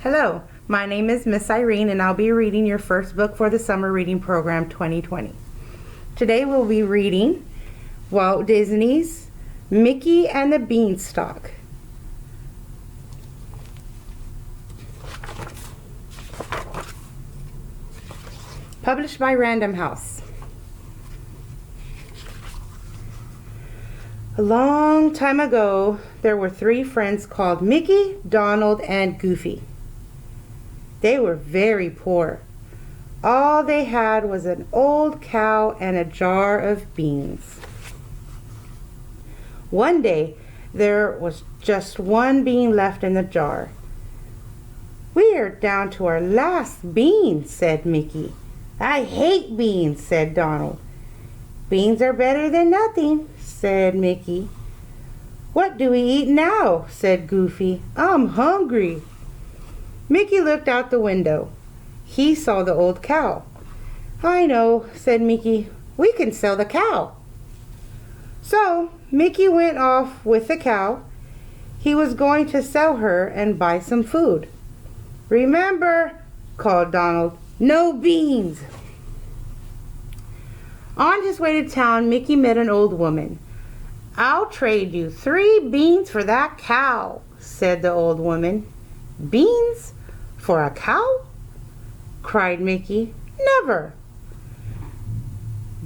Hello, my name is Miss Irene and I'll be reading your first book for the Summer Reading Program 2020. Today we'll be reading Walt Disney's Mickey and the Beanstalk. Published by Random House. A long time ago, there were three friends called Mickey, Donald, and Goofy. They were very poor. All they had was an old cow and a jar of beans. One day, there was just one bean left in the jar. "We're down to our last bean," said Mickey. "I hate beans," said Donald. "Beans are better than nothing," said Mickey. "What do we eat now?" said Goofy. "I'm hungry." Mickey looked out the window. He saw the old cow. "I know," said Mickey. "We can sell the cow." So Mickey went off with the cow. He was going to sell her and buy some food. "Remember," called Donald, "no beans." On his way to town, Mickey met an old woman. "I'll trade you 3 beans for that cow," said the old woman. "Beans? For a cow?" cried Mickey. "Never."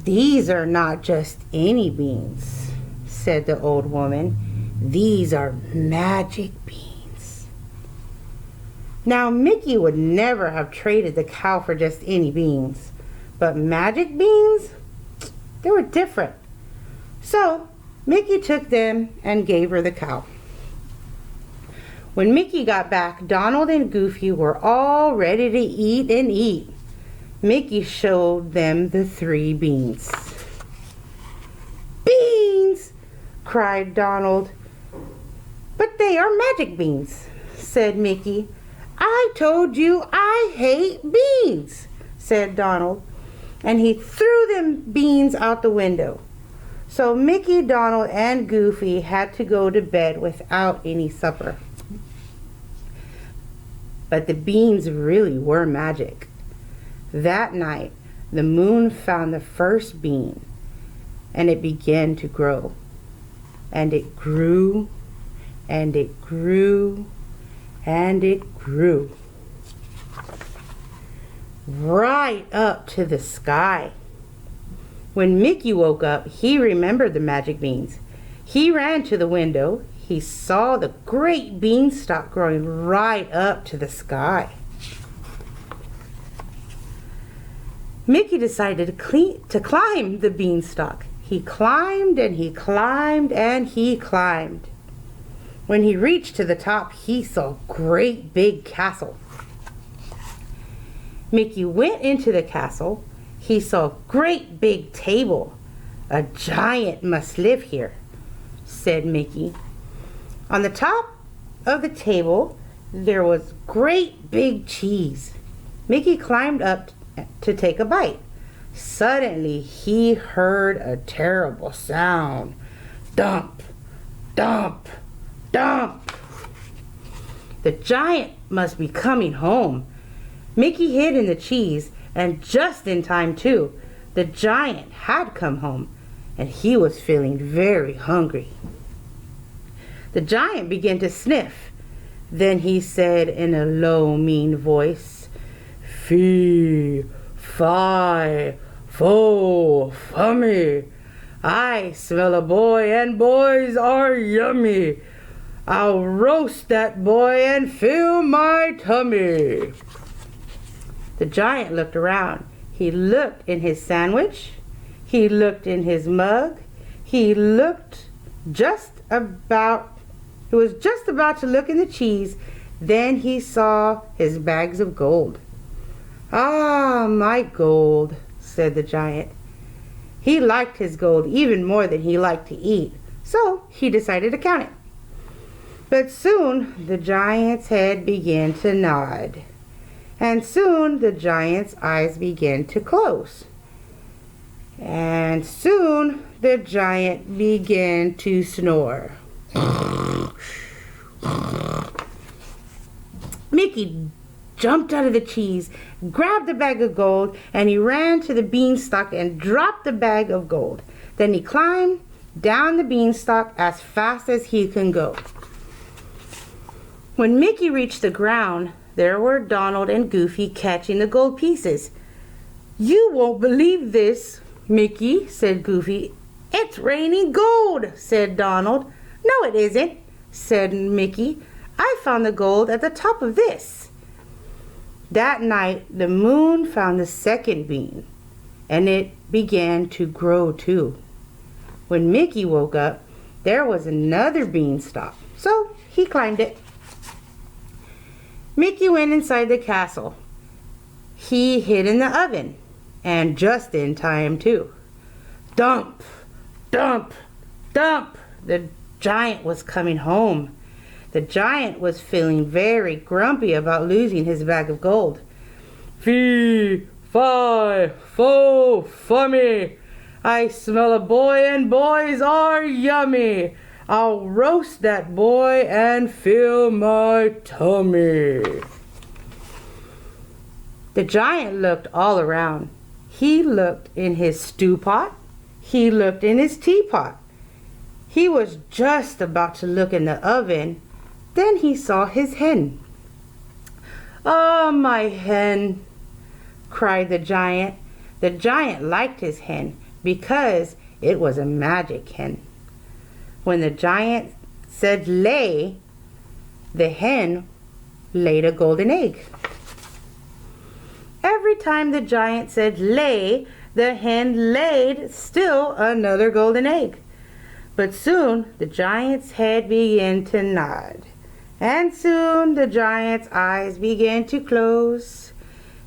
"These are not just any beans," said the old woman. "These are magic beans." Now, Mickey would never have traded the cow for just any beans, but magic beans, they were different. So Mickey took them and gave her the cow. When Mickey got back, Donald and Goofy were all ready to eat and eat. Mickey showed them the 3 beans. "Beans!" cried Donald. "But they are magic beans," said Mickey. "I told you I hate beans," said Donald, and he threw them beans out the window. So Mickey, Donald, and Goofy had to go to bed without any supper. But the beans really were magic. That night, the moon found the first bean, and it began to grow. And it grew, and it grew, and it grew. Right up to the sky. When Mickey woke up, he remembered the magic beans. He ran to the window. He saw the great beanstalk growing right up to the sky. Mickey decided to climb the beanstalk. He climbed and he climbed and he climbed. When he reached to the top, he saw a great big castle. Mickey went into the castle. He saw a great big table. "A giant must live here," said Mickey. On the top of the table, there was great big cheese. Mickey climbed up to take a bite. Suddenly, he heard a terrible sound. Dump, dump, dump. The giant must be coming home. Mickey hid in the cheese, and just in time too. The giant had come home, and he was feeling very hungry. The giant began to sniff. Then he said in a low, mean voice, "Fee, fi, fo, fummy. I smell a boy, and boys are yummy. I'll roast that boy and fill my tummy." The giant looked around. He looked in his sandwich. He looked in his mug. He was just about to look in the cheese. Then he saw his bags of gold. "Ah, my gold," said the giant. He liked his gold even more than he liked to eat, so he decided to count it. But soon the giant's head began to nod. And soon the giant's eyes began to close. And soon the giant began to snore. Mickey jumped out of the cheese, grabbed the bag of gold, and he ran to the beanstalk and dropped the bag of gold. Then he climbed down the beanstalk as fast as he could go. When Mickey reached the ground, there were Donald and Goofy catching the gold pieces. "You won't believe this, Mickey," said Goofy. "It's raining gold," said Donald. "No, it isn't," said Mickey. "I found the gold at the top of this." That night, the moon found the second bean, and it began to grow too. When Mickey woke up, there was another beanstalk, so he climbed it. Mickey went inside the castle. He hid in the oven, and just in time too. Dump, dump, dump! The giant was coming home. The giant was feeling very grumpy about losing his bag of gold. "Fee, fi, fo, fummy! I smell a boy and boys are yummy. I'll roast that boy and fill my tummy." The giant looked all around. He looked in his stew pot. He looked in his teapot. He was just about to look in the oven. Then he saw his hen. "Oh, my hen!" cried the giant. The giant liked his hen because it was a magic hen. When the giant said lay, the hen laid a golden egg. Every time the giant said lay, the hen laid still another golden egg. But soon the giant's head began to nod, and soon the giant's eyes began to close,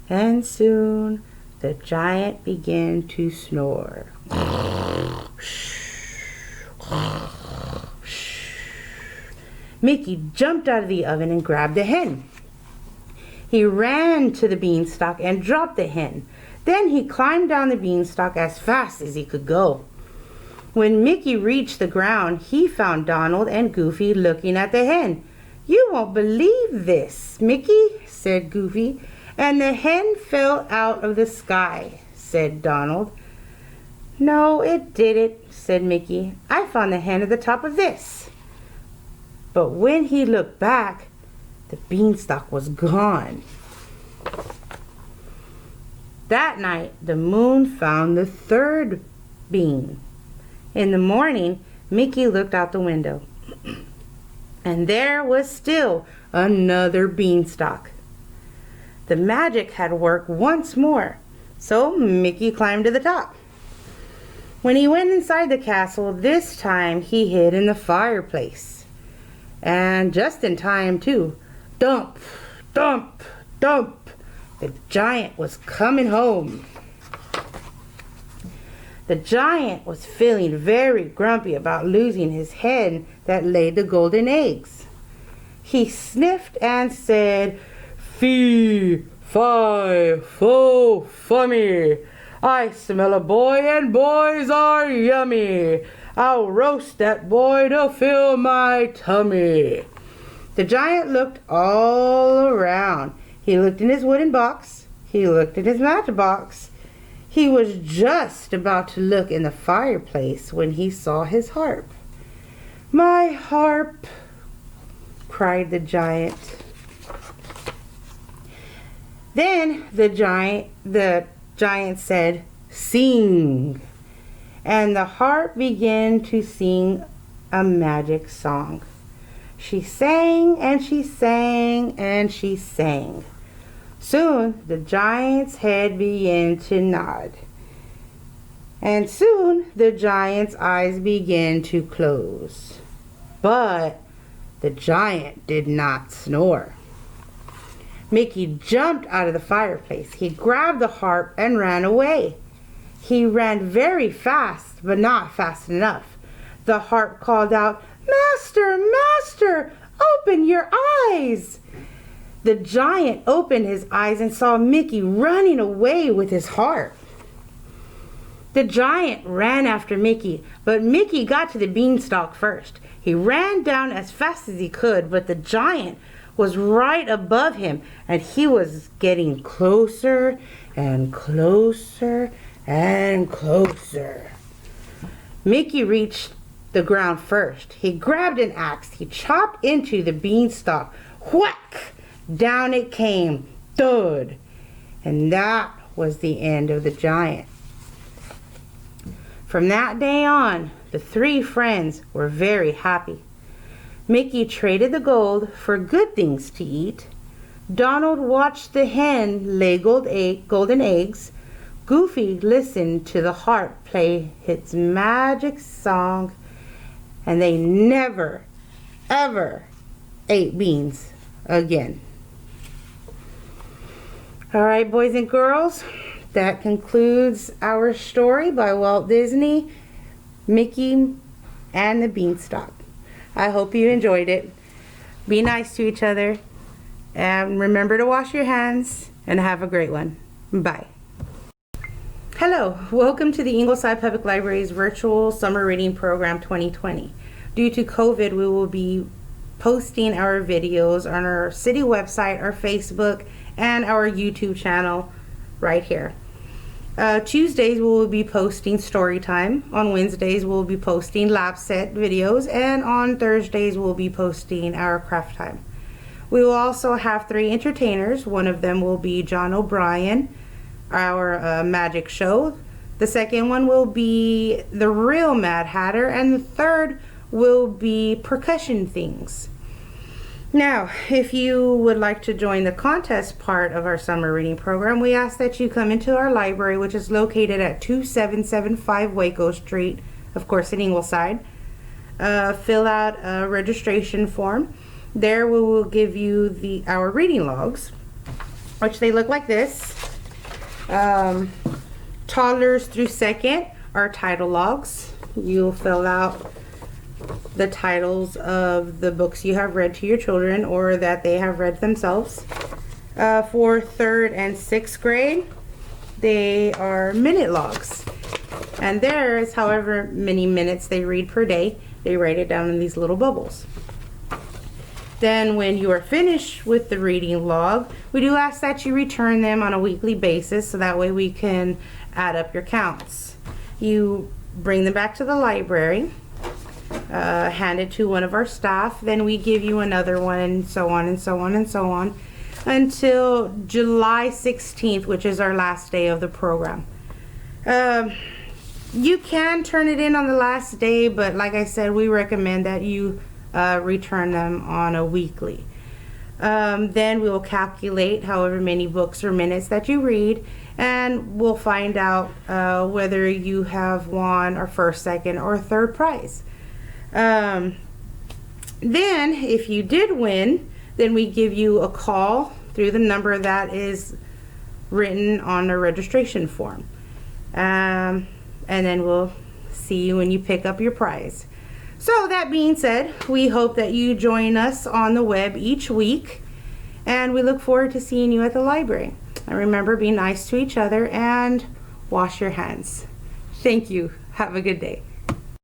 and soon the giant began to snore. Mickey jumped out of the oven and grabbed the hen. He ran to the beanstalk and dropped the hen. Then he climbed down the beanstalk as fast as he could go. When Mickey reached the ground, he found Donald and Goofy looking at the hen. "You won't believe this, Mickey," said Goofy. "And the hen fell out of the sky," said Donald. "No, it didn't," said Mickey. "I found the hen at the top of this." But when he looked back, the beanstalk was gone. That night, the moon found the third bean. In the morning, Mickey looked out the window, and there was still another beanstalk. The magic had worked once more, so Mickey climbed to the top. When he went inside the castle, this time he hid in the fireplace. And just in time, too. Dump, dump, dump! The giant was coming home. The giant was feeling very grumpy about losing his hen that laid the golden eggs. He sniffed and said, "Fee, fi, fo, fummy! I smell a boy and boys are yummy. I'll roast that boy to fill my tummy." The giant looked all around. He looked in his wooden box. He looked in his matchbox. He was just about to look in the fireplace when he saw his harp. "My harp!" cried the giant. Then the giant said, "Sing!" And the harp began to sing a magic song. She sang and she sang and she sang. Soon the giant's head began to nod, and soon the giant's eyes began to close. But the giant did not snore. Mickey jumped out of the fireplace. He grabbed the harp and ran away. He ran very fast, but not fast enough. The harp called out, "Master, master, open your eyes!" The giant opened his eyes and saw Mickey running away with his harp. The giant ran after Mickey, but Mickey got to the beanstalk first. He ran down as fast as he could, but the giant was right above him, and he was getting closer and closer and closer. Mickey reached the ground first. He grabbed an axe. He chopped into the beanstalk. Whack! Down it came. Thud! And that was the end of the giant. From that day on, the three friends were very happy. Mickey traded the gold for good things to eat. Donald watched the hen lay golden eggs. Goofy listened to the harp play its magic song. And they never, ever ate beans again. All right, boys and girls, that concludes our story by Walt Disney, Mickey, and the Beanstalk. I hope you enjoyed it. Be nice to each other, and remember to wash your hands, and have a great one. Bye. Hello, welcome to the Ingleside Public Library's virtual summer reading program 2020. Due to COVID, we will be posting our videos on our city website, our Facebook, and our YouTube channel right here. Tuesdays we will be posting story time. On Wednesdays we'll be posting lab set videos, and on Thursdays we'll be posting our craft time. We will also have 3 entertainers. One of them will be John O'Brien, our magic show. The second one will be the real Mad Hatter, and the third will be percussion things. Now, if you would like to join the contest part of our summer reading program, we ask that you come into our library, which is located at 2775 Waco Street, of course in Ingleside. Fill out a registration form. There we will give you our reading logs, which they look like this. Toddlers through second are title logs. You'll fill out the titles of the books you have read to your children or that they have read themselves. For 3rd and 6th grade, they are minute logs. And there's however many minutes they read per day. They write it down in these little bubbles. Then when you are finished with the reading log, we do ask that you return them on a weekly basis so that way we can add up your counts. You bring them back to the library, hand it to one of our staff, then we give you another one, and so on and so on and so on until July 16th, which is our last day of the program. You can turn it in on the last day, but like I said, we recommend that you return them on a weekly. Then we will calculate however many books or minutes that you read, and we'll find out whether you have won our 1st, 2nd, or 3rd prize. Then if you did win, then we give you a call through the number that is written on the registration form, and then we'll see you when you pick up your prize. So that being said, we hope that you join us on the web each week, and we look forward to seeing you at the library. And remember, be nice to each other and wash your hands. Thank you. Have a good day.